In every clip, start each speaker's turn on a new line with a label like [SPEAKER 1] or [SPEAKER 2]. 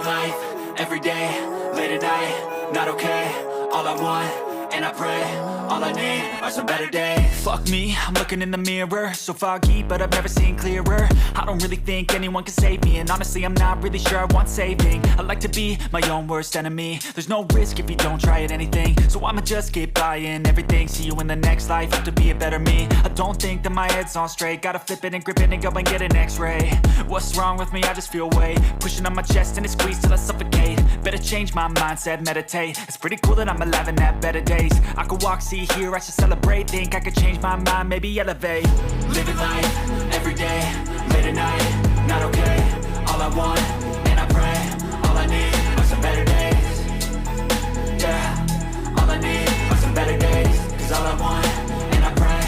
[SPEAKER 1] life, every day, late at night, not okay. All I want, and I pray, all I need are some better days. Fuck me, I'm looking in the mirror, so foggy, but I've never seen clearer. I don't really think anyone can save me, and honestly I'm not really sure I want saving. I like to be my own worst enemy. There's no risk if you don't try at anything, so I'ma just keep buying everything. See you in the next life, have to be a better me. I don't think that my head's on straight, gotta flip it and grip it and go and get an x-ray. What's wrong with me? I just feel weight pushing on my chest and it squeezes till I suffocate. Better change my mindset, meditate. It's pretty cool that I'm alive and have better days. I could walk, see, hear, I should celebrate. Think I could change my mind, maybe elevate. Living life, every day, late at night, not okay. All I want, and I pray, all I need are some better days. Yeah, all I need are some better days. Cause all I want, and I pray,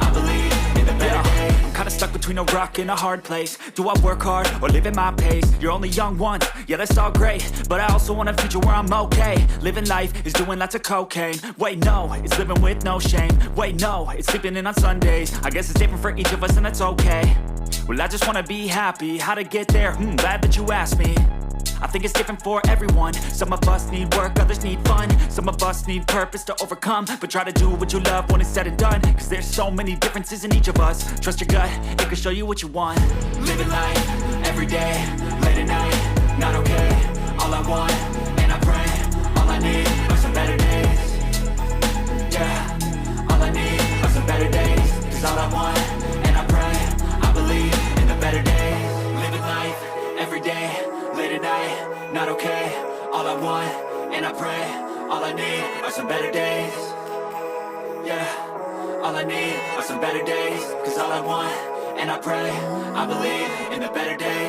[SPEAKER 1] I believe in the better days. I'm kinda stuck between a rock and a hard place. Do I work hard or live at my pace? You're only young once, yeah that's all great, but I also want a future where I'm okay. Living life is doing lots of cocaine. Wait no, it's living with no shame. Wait no, it's sleeping in on Sundays. I guess it's different for each of us and that's okay. Well I just wanna be happy, how to get there? Glad that you asked me. I think it's different for everyone. Some of us need work, others need fun. Some of us need purpose to overcome. But try to do what you love when it's said and done. Cause there's so many differences in each of us. Trust your gut, it can show you what you want. Living life, every day, late at night, not okay. All I want, and I pray, all I need are some better days. Yeah, all I need are some better days. Cause all I want, and I pray, I believe in the better days. Living life, every day, late at night, not okay. All I want, and I pray, all I need are some better days. Yeah, all I need are some better days. Cause all I want, and I pray, I believe in the better days.